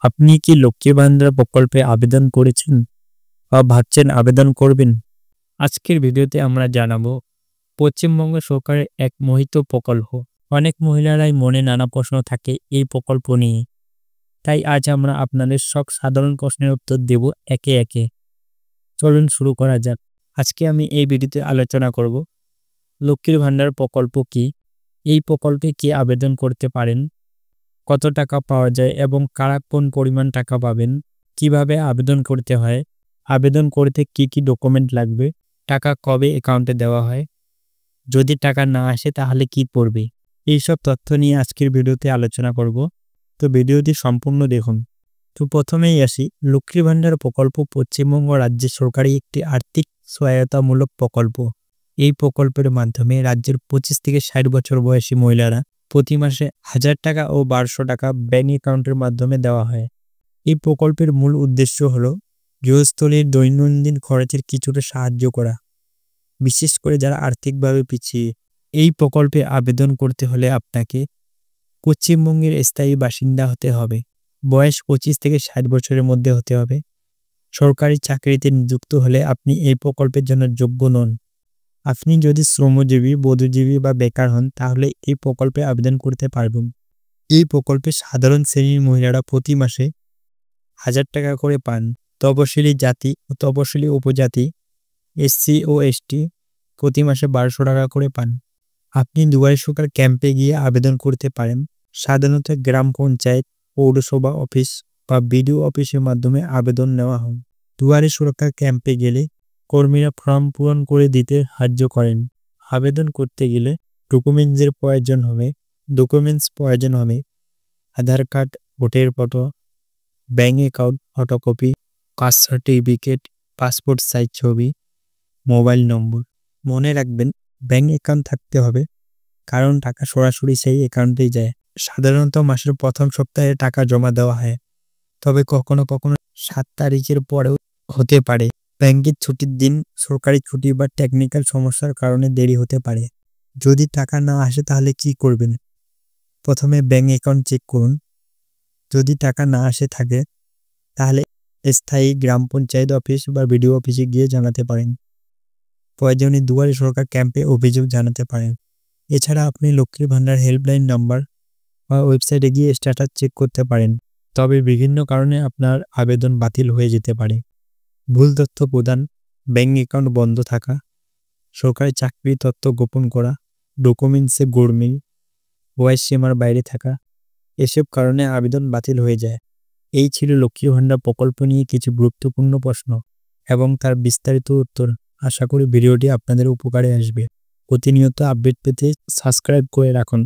আপনি কি লক্ষ্মীর ভান্ডার প্রকল্পে আবেদন করেছেন বা ভাবছেন আবেদন করবেন? আজকের ভিডিওতে আমরা জানাবো পশ্চিমবঙ্গ সরকারের এক মোহিত প্রকল্প। অনেক মহিলারাই মনে নানা প্রশ্ন থাকে এই প্রকল্প নিয়ে। তাই আজ আমরা আপনাদের সব সাধারণ প্রশ্নের উত্তর দেব একে একে। চলুন শুরু করা যাক। আজকে আমি এই ভিডিওতে আলোচনা করব লক্ষ্মীর ভান্ডার প্রকল্প কি, এই প্রকল্পে কি আবেদন করতে পারেন, কত টাকা পাওয়া যায় এবং কারা কোন পরিমাণ টাকা পাবেন, কিভাবে আবেদন করতে হয়, আবেদন করতে কি কি ডকুমেন্ট লাগবে, টাকা কবে অ্যাকাউন্টে দেওয়া হয়, যদি টাকা না আসে তাহলে কি পড়বে। এইসব তথ্য নিয়ে আজকের ভিডিওতে আলোচনা করব। তো ভিডিওটি সম্পূর্ণ দেখুন। তো প্রথমেই আসি, লক্ষ্মীর ভান্ডার প্রকল্প পশ্চিমবঙ্গ রাজ্য সরকারি একটি আর্থিক সহায়তামূলক প্রকল্প। এই প্রকল্পের মাধ্যমে রাজ্যের 25 থেকে 60 বছর বয়সী মহিলারা প্রতি মাসে 1000 টাকা ও 1200 টাকা ব্যাংক অ্যাকাউন্টের মাধ্যমে দেওয়া হয়। এই প্রকল্পের মূল উদ্দেশ্য হল গৃহস্থলীর দৈনন্দিন খরচের কিছুটা সাহায্য করা, বিশেষ করে যারা আর্থিকভাবে পিছিয়ে। এই প্রকল্পে আবেদন করতে হলে আপনাকে পশ্চিমবঙ্গের স্থায়ী বাসিন্দা হতে হবে, বয়স 25 থেকে 60 বছরের মধ্যে হতে হবে। সরকারি চাকরিতে নিযুক্ত হলে আপনি এই প্রকল্পের জন্য যোগ্য নন। আপনি যদি শ্রমজীবী, বধূজীবী বা বেকার হন তাহলে এই প্রকল্পে আবেদন করতে পারবেন। এই প্রকল্পে সাধারণ শ্রেণীর মহিলারা প্রতি মাসে 1000 টাকা করে পান। তপশিলি জাতি ও তপশিলি উপজাতি, এসসি ও এসটি প্রতি মাসে 1200 টাকা করে পান। আপনি দুয়ারে সরকার ক্যাম্পে গিয়ে আবেদন করতে পারেন। সাধারণত গ্রাম পঞ্চায়েত, পৌরসভা অফিস বা বিডিও অফিসের মাধ্যমে আবেদন নেওয়া হয়। দুয়ারে সরকার ক্যাম্পে গেলে কর্মীরা ফর্ম পূরণ করে দিতে সাহায্য করেন। আবেদন করতে গেলে ডকুমেন্টস প্রয়োজন হবে Aadhaar card, voter photo, bank account photocopy, caste certificate, passport size ছবি, মোবাইল নম্বর। মনে রাখবেন, ব্যাংক অ্যাকাউন্ট থাকতে হবে, কারণ টাকা সরাসরি সেই অ্যাকাউন্টেই যায়। সাধারণত মাসের প্রথম সপ্তাহে টাকা জমা দেওয়া হয়, তবে কখনো কখনো 7 তারিখের পরেও হতে পারে। ব্যাংকের ছুটির দিন, সরকারি ছুটি বা টেকনিক্যাল সমস্যার কারণে দেরি হতে পারে। যদি টাকা না আসে তাহলে কি করবেন? প্রথমে ব্যাংক অ্যাকাউন্ট চেক করুন। যদি টাকা না আসে থাকে তাহলে স্থায়ী গ্রাম পঞ্চায়েত অফিস বা বিডিও অফিসে গিয়ে জানাতে পারেন। প্রয়োজনে দুয়ারে সরকার ক্যাম্পে অভিযোগ জানাতে পারেন। এছাড়া আপনি লক্ষ্মীর ভান্ডার হেল্পলাইন নাম্বার বা ওয়েবসাইটে গিয়ে স্ট্যাটাস চেক করতে পারেন। তবে বিভিন্ন কারণে আপনার আবেদন বাতিল হয়ে যেতে পারে। ভুল তথ্য প্রদান, ব্যাংক অ্যাকাউন্ট বন্ধ থাকা, সরকারি চাকরির তথ্য গোপন করা, ডকুমেন্টসে গোলমেল, বয়স সীমার বাইরে থাকা, এসব কারণে আবেদন বাতিল হয়ে যায়। এই ছিল লক্ষ্মীর ভান্ডার প্রকল্প নিয়ে কিছু গুরুত্বপূর্ণ প্রশ্ন এবং তার বিস্তারিত উত্তর। আশা করি ভিডিওটি আপনাদের উপকারে আসবে। প্রতিনিয়ত আপডেট পেতে সাবস্ক্রাইব করে রাখুন।